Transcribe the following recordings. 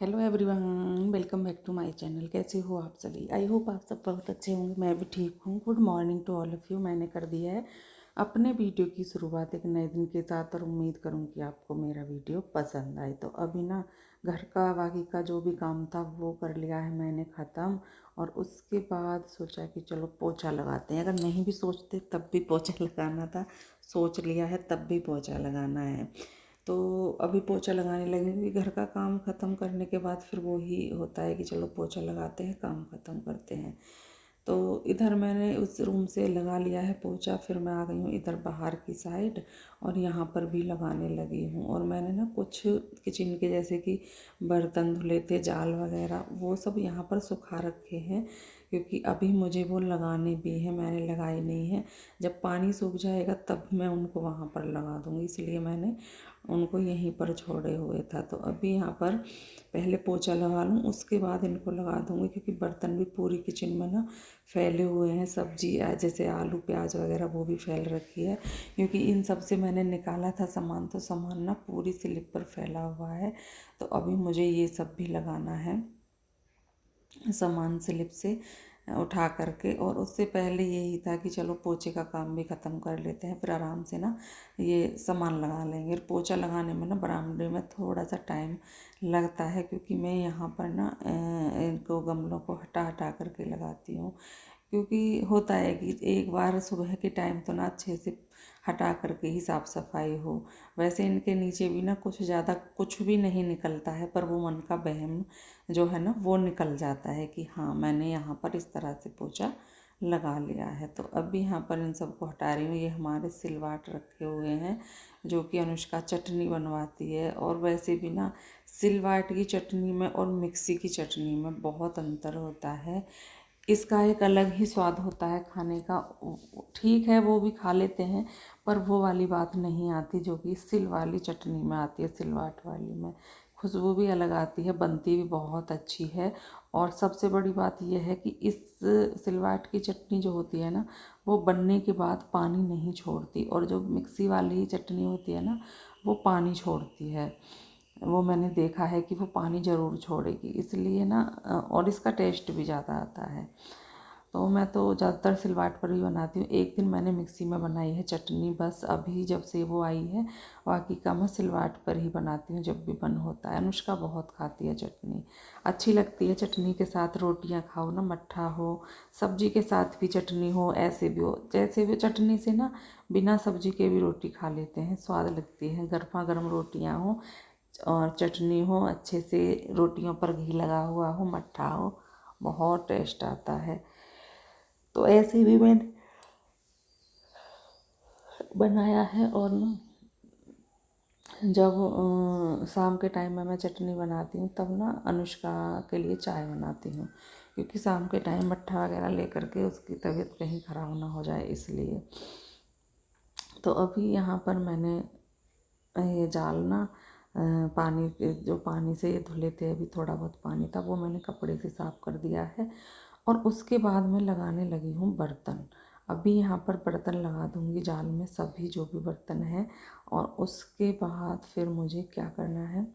Hello everyone, welcome back to my channel. कैसे हो आप सभी? आई होप आप सब बहुत अच्छे होंगे। मैं भी ठीक हूँ। Good morning to all of you. मैंने कर दिया है अपने वीडियो की शुरुआत एक नए दिन के साथ और उम्मीद करूँ कि आपको मेरा वीडियो पसंद आए। तो अभी ना घर का बाकी का जो भी काम था वो कर लिया है मैंने ख़त्म, और उसके बाद सोचा कि चलो पोछा लगाते हैं। अगर नहीं भी सोचते तब भी पोछा लगाना था, सोच लिया है तब भी पोछा लगाना है। तो अभी पोछा लगाने लगे क्योंकि घर का काम ख़त्म करने के बाद फिर वो ही होता है कि चलो पोछा लगाते हैं, काम ख़त्म करते हैं। तो इधर मैंने उस रूम से लगा लिया है पोछा, फिर मैं आ गई हूँ इधर बाहर की साइड और यहाँ पर भी लगाने लगी हूँ। और मैंने ना कुछ किचन के जैसे कि बर्तन धुले थे, जाल वगैरह, वो सब यहाँ पर सुखा रखे हैं क्योंकि अभी मुझे वो लगाने भी है, मैंने लगाई नहीं है। जब पानी सूख जाएगा तब मैं उनको वहाँ पर लगा दूँगी, इसलिए मैंने उनको यहीं पर छोड़े हुए था। तो अभी यहाँ पर पहले पोछा लगा लूँ, उसके बाद इनको लगा दूँगी क्योंकि बर्तन भी पूरी किचन में ना फैले हुए हैं। सब्जी जैसे आलू प्याज वगैरह वो भी फैल रखी है क्योंकि इन सब से मैंने निकाला था सामान, तो सामान ना पूरी स्लिप पर फैला हुआ है। तो अभी मुझे ये सब भी लगाना है सामान स्लिप से उठा करके। और उससे पहले यही था कि चलो पोछे का काम भी ख़त्म कर लेते हैं, फिर आराम से ना ये सामान लगा लेंगे। और पोछा लगाने में ना बरामदे में थोड़ा सा टाइम लगता है क्योंकि मैं यहाँ पर ना इनको गमलों को हटा हटा करके लगाती हूँ, क्योंकि होता है कि एक बार सुबह के टाइम तो ना अच्छे से हटा करके ही साफ़ सफाई हो। वैसे इनके नीचे भी ना कुछ ज़्यादा कुछ भी नहीं निकलता है, पर वो मन का वहम जो है ना वो निकल जाता है कि हाँ मैंने यहाँ पर इस तरह से पोछा लगा लिया है। तो अभी यहाँ पर इन सबको हटा रही हूँ। ये हमारे सिलवाट रखे हुए हैं जो कि अनुष्का चटनी बनवाती है, और वैसे भी ना सिलवाट की चटनी में और मिक्सी की चटनी में बहुत अंतर होता है। इसका एक अलग ही स्वाद होता है खाने का। ठीक है वो भी खा लेते हैं, पर वो वाली बात नहीं आती जो कि सिल वाली चटनी में आती है। सिलवाट वाली में खुशबू भी अलग आती है, बनती भी बहुत अच्छी है। और सबसे बड़ी बात यह है कि इस सिलवाट की चटनी जो होती है ना वो बनने के बाद पानी नहीं छोड़ती, और जो मिक्सी वाली चटनी होती है ना वो पानी छोड़ती है। वो मैंने देखा है कि वो पानी ज़रूर छोड़ेगी, इसलिए ना और इसका टेस्ट भी ज़्यादा आता है। तो मैं तो ज़्यादातर सिलवाट पर ही बनाती हूँ। एक दिन मैंने मिक्सी में बनाई है चटनी, बस अभी जब से वो आई है। बाकी का मैं सिलवाट पर ही बनाती हूँ जब भी मन होता है। अनुष्का बहुत खाती है चटनी, अच्छी लगती है। चटनी के साथ रोटियाँ खाओ ना, मट्ठा हो, सब्जी के साथ भी चटनी हो, ऐसे भी हो, जैसे भी चटनी से ना बिना सब्जी के भी रोटी खा लेते हैं, स्वाद लगती है। गर्मा गर्म रोटियाँ हो और चटनी हो, अच्छे से रोटियों पर घी लगा हुआ हो, मट्ठा हो, बहुत टेस्ट आता है। तो ऐसे भी मैंने बनाया है। और ना जब शाम के टाइम में मैं चटनी बनाती हूँ तब ना अनुष्का के लिए चाय बनाती हूँ, क्योंकि शाम के टाइम मट्ठा वगैरह लेकर के उसकी तबीयत कहीं ख़राब ना हो जाए इसलिए। तो अभी यहाँ पर मैंने ये जाल ना पानी जो पानी से ये धुले थे, अभी थोड़ा बहुत पानी था वो मैंने कपड़े से साफ़ कर दिया है। और उसके बाद मैं लगाने लगी हूँ बर्तन। अभी यहाँ पर बर्तन लगा दूँगी जाल में, सभी जो भी बर्तन हैं। और उसके बाद फिर मुझे क्या करना है,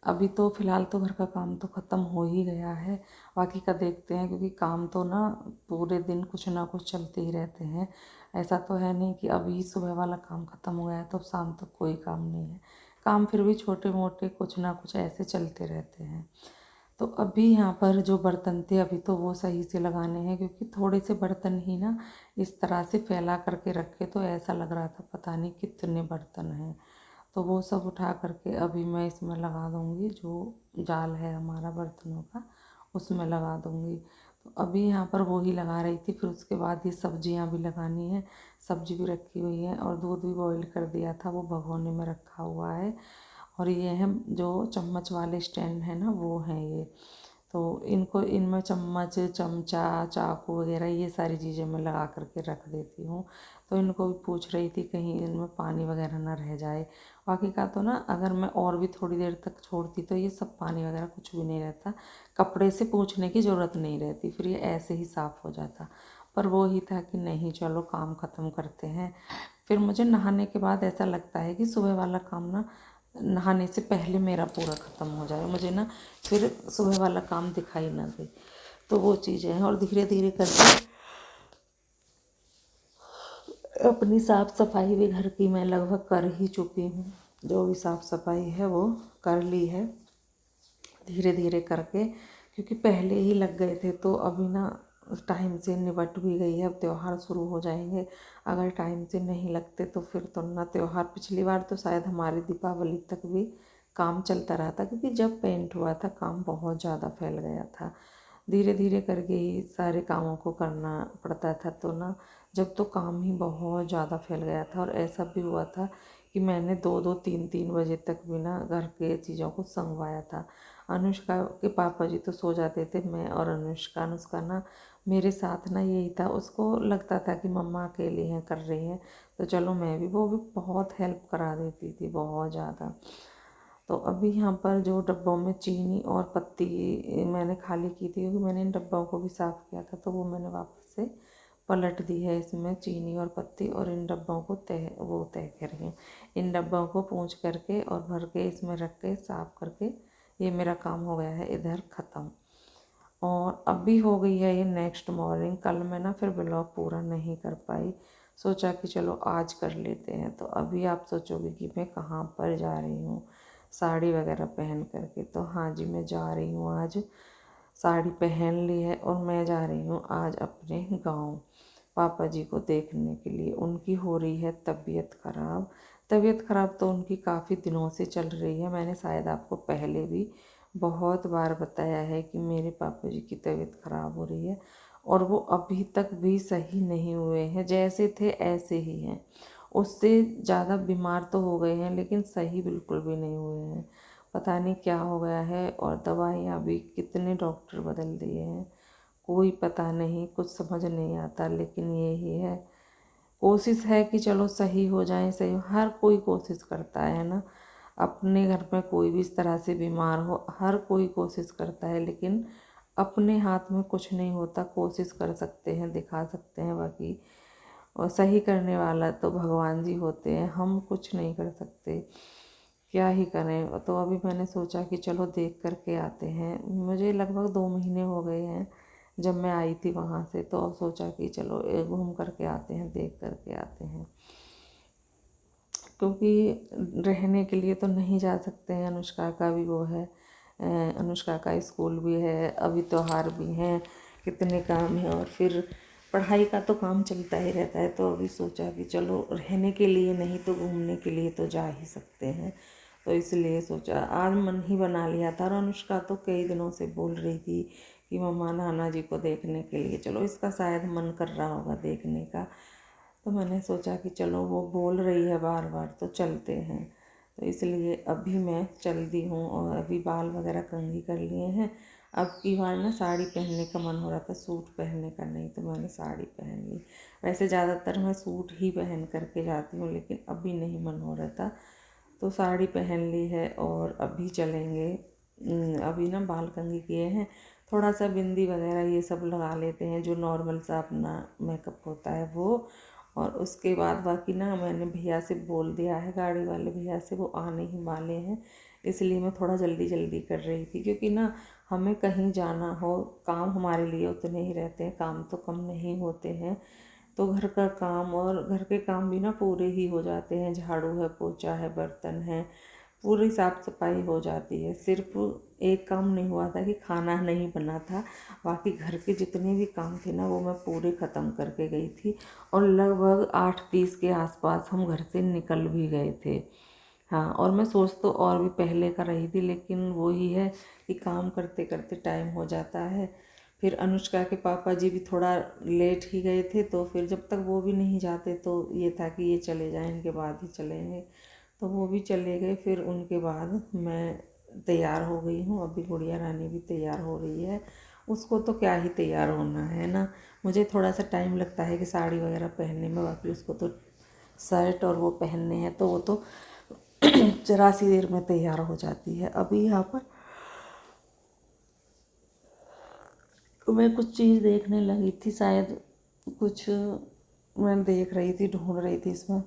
अभी तो फ़िलहाल तो घर का काम तो ख़त्म हो ही गया है, बाकी का देखते हैं क्योंकि काम तो ना पूरे दिन कुछ ना कुछ चलते ही रहते हैं। ऐसा तो है नहीं कि अभी सुबह वाला काम ख़त्म हो गया है तो शाम तक कोई काम नहीं है। काम फिर भी छोटे मोटे कुछ ना कुछ ऐसे चलते रहते हैं। तो अभी यहाँ पर जो बर्तन थे अभी तो वो सही से लगाने हैं, क्योंकि थोड़े से बर्तन ही ना इस तरह से फैला करके रखे तो ऐसा लग रहा था पता नहीं कितने बर्तन हैं। तो वो सब उठा करके अभी मैं इसमें लगा दूँगी, जो जाल है हमारा बर्तनों का उसमें लगा दूँगी। तो अभी यहाँ पर वो ही लगा रही थी, फिर उसके बाद ये सब्जियाँ भी लगानी है। सब्जी भी रखी हुई है और दूध भी बॉईल कर दिया था, वो भगोने में रखा हुआ है। और ये है जो चम्मच वाले स्टैंड है ना वो हैं ये। तो इनको इनमें चम्मच चमचा चाकू वगैरह ये सारी चीज़ें मैं लगा करके रख देती हूँ। तो इनको भी पूछ रही थी कहीं इनमें पानी वगैरह ना रह जाए। बाकी का तो ना अगर मैं और भी थोड़ी देर तक छोड़ती तो ये सब पानी वगैरह कुछ भी नहीं रहता, कपड़े से पोंछने की ज़रूरत नहीं रहती, फिर ये ऐसे ही साफ़ हो जाता। पर वो ही था कि नहीं चलो काम ख़त्म करते हैं। फिर मुझे नहाने के बाद ऐसा लगता है कि सुबह वाला काम ना नहाने से पहले मेरा पूरा ख़त्म हो जाए, मुझे ना फिर सुबह वाला काम दिखाई ना दे। तो वो चीज़ें हैं। और धीरे धीरे करके अपनी साफ़ सफाई भी घर की मैं लगभग कर ही चुकी हूँ। जो भी साफ़ सफाई है वो कर ली है धीरे धीरे करके, क्योंकि पहले ही लग गए थे तो अभी ना टाइम से निपट भी गई है। अब त्यौहार शुरू हो जाएंगे, अगर टाइम से नहीं लगते तो फिर तो ना त्यौहार। पिछली बार तो शायद हमारी दीपावली तक भी काम चलता रहा था, क्योंकि जब पेंट हुआ था काम बहुत ज़्यादा फैल गया था। धीरे धीरे करके ही सारे कामों को करना पड़ता था, तो ना जब तो काम ही बहुत ज़्यादा फैल गया था। और ऐसा भी हुआ था कि मैंने 2-2 3-3 बजे तक भी ना घर के चीज़ों को संगवाया था। अनुष्का के पापा जी तो सो जाते थे, मैं और अनुष्का ना मेरे साथ ना यही था। उसको लगता था कि मम्मा अकेली हैं, कर रही हैं, तो चलो मैं भी, वो भी बहुत हेल्प करा देती थी, बहुत ज़्यादा। तो अभी यहाँ पर जो डब्बों में चीनी और पत्ती मैंने खाली की थी, क्योंकि मैंने इन डब्बों को भी साफ़ किया था, तो वो मैंने वापस से पलट दी है। इसमें चीनी और पत्ती, और इन डब्बों को तय कर रही हूँ। इन डब्बों को पूंछ करके और भर के इसमें रख के साफ़ करके ये मेरा काम हो गया है इधर ख़त्म। और अभी हो गई है ये नेक्स्ट मॉर्निंग। कल मैं ना फिर ब्लॉग पूरा नहीं कर पाई, सोचा कि चलो आज कर लेते हैं। तो अभी आप सोचोगे कि मैं कहाँ पर जा रही हूँ साड़ी वगैरह पहन करके, तो हाँ जी मैं जा रही हूँ, आज साड़ी पहन ली है और मैं जा रही हूँ आज अपने गांव पापा जी को देखने के लिए। उनकी हो रही है तबीयत ख़राब। तबीयत ख़राब तो उनकी काफ़ी दिनों से चल रही है। मैंने शायद आपको पहले भी बहुत बार बताया है कि मेरे पापा जी की तबीयत ख़राब हो रही है, और वो अभी तक भी सही नहीं हुए हैं। जैसे थे ऐसे ही हैं, उससे ज़्यादा बीमार तो हो गए हैं लेकिन सही बिल्कुल भी नहीं हुए हैं। पता नहीं क्या हो गया है। और दवाइयाँ भी कितने डॉक्टर बदल दिए हैं, कोई पता नहीं, कुछ समझ नहीं आता। लेकिन यही है, कोशिश है कि चलो सही हो जाए। सही हर कोई कोशिश करता है ना, अपने घर में कोई भी इस तरह से बीमार हो, हर कोई कोशिश करता है, लेकिन अपने हाथ में कुछ नहीं होता। कोशिश कर सकते हैं, दिखा सकते हैं, बाकी और सही करने वाला तो भगवान जी होते हैं, हम कुछ नहीं कर सकते, क्या ही करें। तो अभी मैंने सोचा कि चलो देख करके आते हैं। मुझे लगभग 2 महीने हो गए हैं जब मैं आई थी वहाँ से, तो अब सोचा कि चलो घूम करके आते हैं, देख करके आते हैं, क्योंकि रहने के लिए तो नहीं जा सकते हैं। अनुष्का का भी वो है, अनुष्का का स्कूल भी है, अभी त्योहार भी हैं, कितने काम हैं, और फिर पढ़ाई का तो काम चलता ही रहता है। तो अभी सोचा कि चलो रहने के लिए नहीं तो घूमने के लिए तो जा ही सकते हैं। तो इसलिए सोचा, आज मन ही बना लिया था। और अनुष्का तो कई दिनों से बोल रही थी कि मम्मा नाना जी को देखने के लिए चलो, इसका शायद मन कर रहा होगा देखने का। तो मैंने सोचा कि चलो वो बोल रही है बार बार तो चलते हैं। तो इसलिए अभी मैं चल दी हूँ, और अभी बाल वगैरह कंघी कर लिए हैं। अब की बार ना साड़ी पहनने का मन हो रहा था, सूट पहनने का नहीं, तो मैंने साड़ी पहन ली। वैसे ज़्यादातर मैं सूट ही पहन करके जाती हूँ, लेकिन अभी नहीं मन हो रहा था, तो साड़ी पहन ली है। और अभी चलेंगे। अभी ना बाल कंघी किए हैं, थोड़ा सा बिंदी वगैरह ये सब लगा लेते हैं, जो नॉर्मल सा अपना मेकअप होता है वो। और उसके बाद बाकी ना मैंने भैया से बोल दिया है, गाड़ी वाले भैया से, वो आने ही वाले हैं। इसलिए मैं थोड़ा जल्दी जल्दी कर रही थी, क्योंकि ना हमें कहीं जाना हो, काम हमारे लिए उतने ही रहते हैं, काम तो कम नहीं होते हैं। तो घर का काम और घर के काम भी ना पूरे ही हो जाते हैं। झाड़ू है, पोछा है, बर्तन है, पूरी साफ़ सफाई हो जाती है। सिर्फ एक काम नहीं हुआ था कि खाना नहीं बना था, बाकी घर के जितने भी काम थे ना वो मैं पूरे ख़त्म करके गई थी। और लगभग 8:30 के आसपास हम घर से निकल भी गए थे। हाँ, और मैं सोच तो और भी पहले कर रही थी, लेकिन वही है कि काम करते करते टाइम हो जाता है। फिर अनुष्का के पापा जी भी थोड़ा लेट ही गए थे, तो फिर जब तक वो भी नहीं जाते तो ये था कि ये चले जाएं, इनके बाद ही चलेंगे। तो वो भी चले गए, फिर उनके बाद मैं तैयार हो गई हूँ। अभी गुड़िया रानी भी तैयार हो रही है, उसको तो क्या ही तैयार होना है ना। मुझे थोड़ा सा टाइम लगता है कि साड़ी वगैरह पहनने में, बाकी उसको तो शर्ट और वो पहनने हैं, तो वो तो जरा सी देर में तैयार हो जाती है। अभी यहाँ पर मैं कुछ चीज़ देखने लगी थी, शायद कुछ मैं देख रही थी, ढूंढ रही थी इसमें,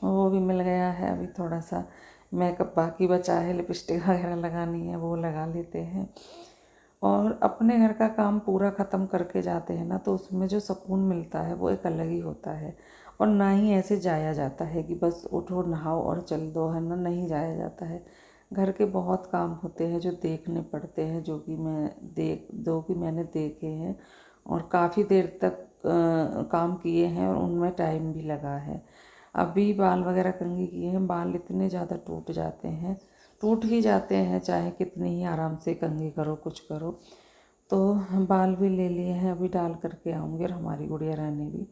वो भी मिल गया है। अभी थोड़ा सा मेकअप बाकी बचा है, लिपस्टिक वगैरह लगानी है वो लगा लेते हैं। और अपने घर का काम पूरा ख़त्म करके जाते हैं ना, तो उसमें जो सुकून मिलता है वो एक अलग ही होता है। और ना ही ऐसे जाया जाता है कि बस उठो नहाओ और चल दो, है ना, नहीं जाया जाता है। घर के बहुत काम होते हैं जो देखने पड़ते हैं, जो कि मैंने देखे हैं और काफ़ी देर तक काम किए हैं और उनमें टाइम भी लगा है। अभी बाल वगैरह कंघी किए हैं, बाल इतने ज़्यादा टूट ही जाते हैं चाहे कितनी ही आराम से कंघी करो कुछ करो। तो बाल भी ले लिए हैं, अभी डाल करके आऊँगी। और हमारी गुड़िया रानी भी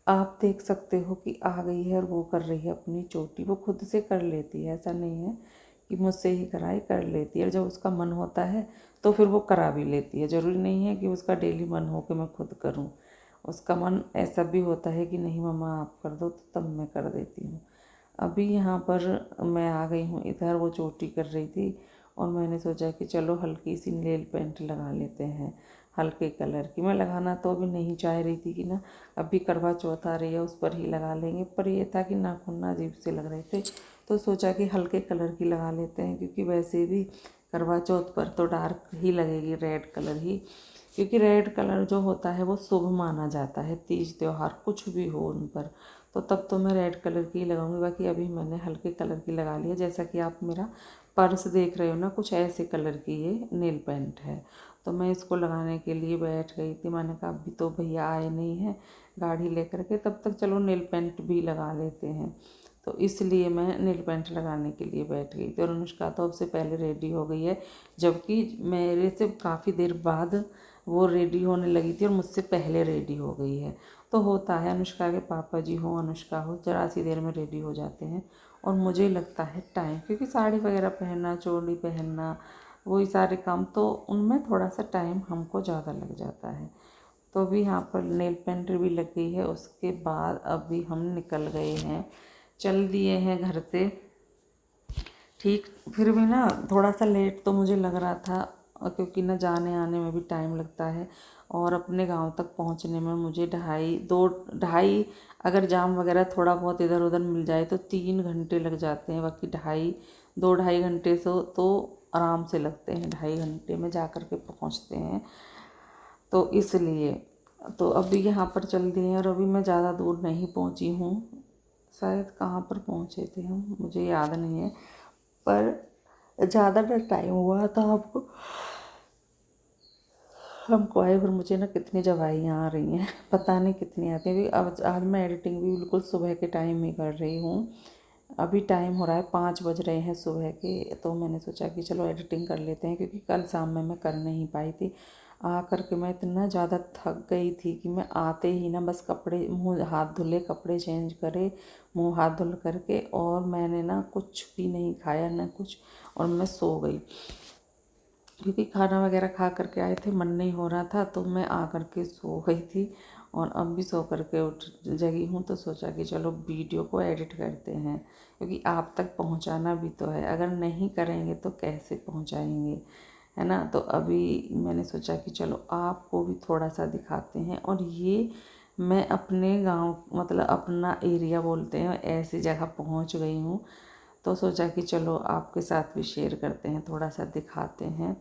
आप देख सकते हो कि आ गई है और वो कर रही है अपनी चोटी। वो खुद से कर लेती है, ऐसा नहीं है कि मुझसे ही कराई, कर लेती है। और जब उसका मन होता है तो फिर वो करा भी लेती है। ज़रूरी नहीं है कि उसका डेली मन हो कि मैं खुद करूं। उसका मन ऐसा भी होता है कि नहीं मम्मा आप कर दो, तो तब मैं कर देती हूँ। अभी यहाँ पर मैं आ गई हूँ इधर, वो चोटी कर रही थी और मैंने सोचा कि चलो हल्की सी नेल पेंट लगा लेते हैं, हल्के कलर की। मैं लगाना तो अभी नहीं चाह रही थी कि ना अभी करवा चौथ आ रही है उस पर ही लगा लेंगे, पर ये था कि नाखून ना अजीब से लग रहे थे, तो सोचा कि हल्के कलर की लगा लेते हैं। क्योंकि वैसे भी करवा चौथ पर तो डार्क ही लगेगी, रेड कलर ही, क्योंकि रेड कलर जो होता है वो शुभ माना जाता है। तीज त्यौहार कुछ भी हो उन पर, तो तब तो मैं रेड कलर की लगाऊंगी। बाकी अभी मैंने हल्के कलर की लगा लिया। जैसा कि आप मेरा पर्स देख रहे हो ना, कुछ ऐसे कलर की ये नेल पेंट है। तो मैं इसको लगाने के लिए बैठ गई थी। मैंने कहा अभी तो भैया आए नहीं हैं गाड़ी लेकर के, तब तक चलो नेल पेंट भी लगा लेते हैं। तो इसलिए मैं नेल पेंट लगाने के लिए बैठ गई थी। और अनुष्का तो अब से पहले रेडी हो गई है, जबकि मेरे से काफ़ी देर बाद वो रेडी होने लगी थी और मुझसे पहले रेडी हो गई है। तो होता है, अनुष्का के पापा जी हो, अनुष्का हो, ज़रा सी देर में रेडी हो जाते हैं और मुझे लगता है टाइम, क्योंकि साड़ी वगैरह पहनना, चोली पहनना, वही सारे काम, तो उनमें थोड़ा सा टाइम हमको ज़्यादा लग जाता है। तो अभी यहाँ पर नेल पेंट भी लग गई है। उसके बाद अभी हम निकल गए हैं, चल दिए हैं घर से। ठीक, फिर भी ना थोड़ा सा लेट तो मुझे लग रहा था, क्योंकि ना जाने आने में भी टाइम लगता है और अपने गांव तक पहुंचने में मुझे ढाई अगर जाम वगैरह थोड़ा बहुत इधर उधर मिल जाए तो 3 घंटे लग जाते हैं। बाकी 2-2.5 घंटे से तो आराम से लगते हैं, 2.5 घंटे में जा कर के पहुँचते हैं। तो इसलिए तो अभी यहाँ पर चल दिए हैं और अभी मैं ज़्यादा दूर नहीं पहुँची हूँ। शायद कहाँ पर पहुँचे थे हम, मुझे याद नहीं है, पर ज़्यादा ना टाइम हुआ था हमको आए। और मुझे ना कितनी दवाइयाँ आ रही हैं, पता नहीं कितनी आती हैं। अब आज मैं एडिटिंग भी बिल्कुल सुबह के टाइम ही कर रही हूँ। अभी टाइम हो रहा है 5 बज रहे हैं सुबह के, तो मैंने सोचा कि चलो एडिटिंग कर लेते हैं, क्योंकि कल शाम में मैं कर नहीं पाई थी। आ कर के मैं इतना ज़्यादा थक गई थी कि मैं आते ही ना बस कपड़े, मुँह हाथ धुले, कपड़े चेंज करे, मुँह हाथ धुल करके, और मैंने ना कुछ भी नहीं खाया ना कुछ, और मैं सो गई। क्योंकि खाना वगैरह खा करके आए थे, मन नहीं हो रहा था, तो मैं आ कर के सो गई थी। और अब भी सो करके उठ जगी हूँ, तो सोचा कि चलो वीडियो को एडिट करते हैं, क्योंकि आप तक पहुँचाना भी तो है। अगर नहीं करेंगे तो कैसे पहुँचाएंगे, है ना। तो अभी मैंने सोचा कि चलो आपको भी थोड़ा सा दिखाते हैं। और ये मैं अपने गांव, मतलब अपना एरिया बोलते हैं, ऐसी जगह पहुंच गई हूँ, तो सोचा कि चलो आपके साथ भी शेयर करते हैं, थोड़ा सा दिखाते हैं।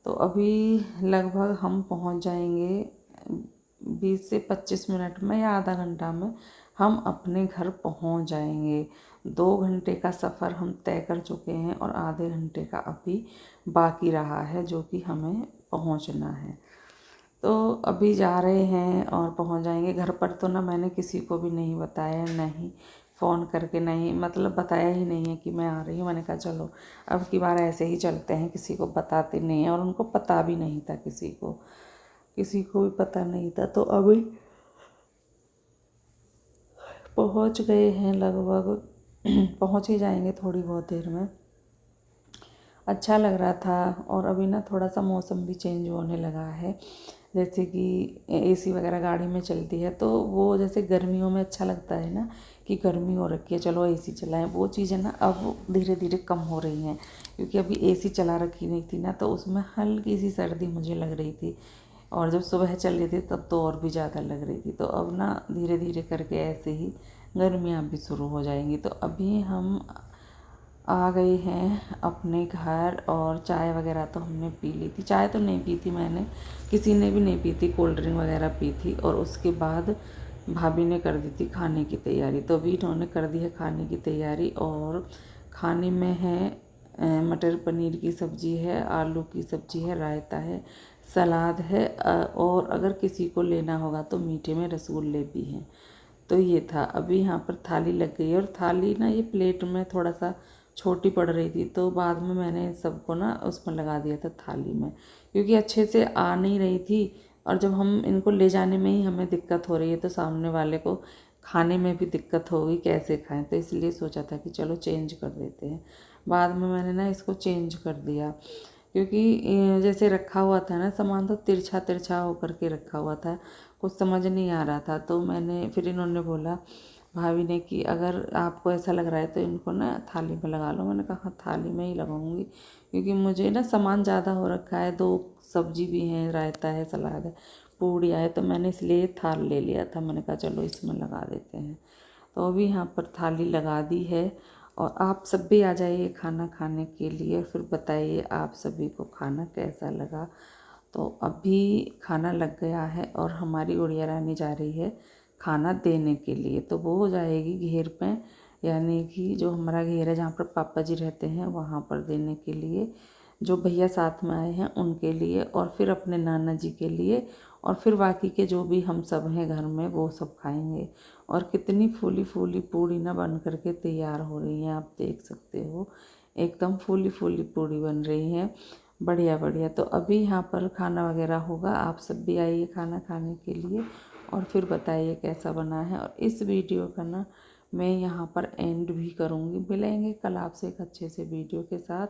तो अभी लगभग हम पहुंच जाएंगे 20 से 25 मिनट में या आधा घंटा में हम अपने घर पहुंच जाएंगे। 2 घंटे का सफ़र हम तय कर चुके हैं और आधे घंटे का अभी बाकी रहा है, जो कि हमें पहुंचना है। तो अभी जा रहे हैं और पहुंच जाएंगे घर पर। तो ना मैंने किसी को भी नहीं बताया, नहीं फ़ोन करके, नहीं मतलब बताया ही नहीं है कि मैं आ रही हूँ। मैंने कहा चलो अब की बार ऐसे ही चलते हैं, किसी को बताते नहीं हैं। और उनको पता भी नहीं था, किसी को भी पता नहीं था। तो अभी पहुंच गए हैं, लगभग पहुंच ही जाएंगे थोड़ी बहुत देर में। अच्छा लग रहा था। और अभी ना थोड़ा सा मौसम भी चेंज होने लगा है, जैसे कि एसी वगैरह गाड़ी में चलती है, तो वो जैसे गर्मियों में अच्छा लगता है ना कि गर्मी हो रखी है, चलो एसी चलाएं, वो चीज़ें ना अब धीरे धीरे कम हो रही हैं। क्योंकि अभी एसी चला रखी नहीं थी ना, तो उसमें हल्की सी सर्दी मुझे लग रही थी, और जब सुबह चल रही थी तब तो और भी ज़्यादा लग रही थी। तो अब ना धीरे धीरे करके ऐसे ही गर्मियाँ भी शुरू हो जाएंगी। तो अभी हम आ गए हैं अपने घर और चाय वगैरह तो हमने पी ली थी। चाय तो नहीं पी थी मैंने, किसी ने भी नहीं पी थी, कोल्ड ड्रिंक वगैरह पी थी। और उसके बाद भाभी ने कर दी थी खाने की तैयारी। तो अभी इन्होंने कर दी है खाने की तैयारी। और खाने में है मटर पनीर की सब्ज़ी है, आलू की सब्ज़ी है, रायता है, सलाद है, और अगर किसी को लेना होगा तो मीठे में रसगुल्ले भी हैं। तो ये था। अभी यहाँ पर थाली लग गई है और थाली ना ये प्लेट में थोड़ा सा छोटी पड़ रही थी, तो बाद में मैंने सबको ना उसमें लगा दिया था थाली में, क्योंकि अच्छे से आ नहीं रही थी। और जब हम इनको ले जाने में ही हमें दिक्कत हो रही है तो सामने वाले को खाने में भी दिक्कत होगी, कैसे खाएं। तो इसलिए सोचा था कि चलो चेंज कर देते हैं। बाद में मैंने ना इसको चेंज कर दिया, क्योंकि जैसे रखा हुआ था ना सामान तो तिरछा तिरछा होकर के रखा हुआ था, कुछ समझ नहीं आ रहा था। तो मैंने फिर इन्होंने बोला, भाभी ने, कि अगर आपको ऐसा लग रहा है तो इनको ना थाली में लगा लो। मैंने कहा हाँ थाली में ही लगाऊंगी, क्योंकि मुझे ना सामान ज़्यादा हो रखा है, 2 सब्जी भी हैं, रायता है, सलाद है, पूड़ियाँ है, तो मैंने इसलिए थाल ले लिया था। मैंने कहा चलो इसमें लगा देते हैं। तो अभी यहाँ पर थाली लगा दी है। और आप सब भी आ जाइए खाना खाने के लिए, फिर बताइए आप सभी को खाना कैसा लगा। तो अभी खाना लग गया है और हमारी गुड़िया रानी जा रही है खाना देने के लिए। तो वो हो जाएगी घेर पे, यानी कि जो हमारा घेर है जहाँ पर पापा जी रहते हैं वहाँ पर देने के लिए, जो भैया साथ में आए हैं उनके लिए, और फिर अपने नाना जी के लिए, और फिर बाकी के जो भी हम सब हैं घर में वो सब खाएंगे। और कितनी फूली फूली पूड़ी ना बन करके तैयार हो रही हैं, आप देख सकते हो, एकदम फूली फूली पूड़ी बन रही है, बढ़िया बढ़िया। तो अभी यहाँ पर खाना वगैरह होगा, आप सब भी आइए खाना खाने के लिए और फिर बताइए कैसा बना है। और इस वीडियो का ना मैं यहाँ पर एंड भी करूँगी। मिलेंगे कल आपसे एक अच्छे से वीडियो के साथ,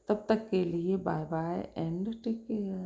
तब तक के लिए bye bye and take care.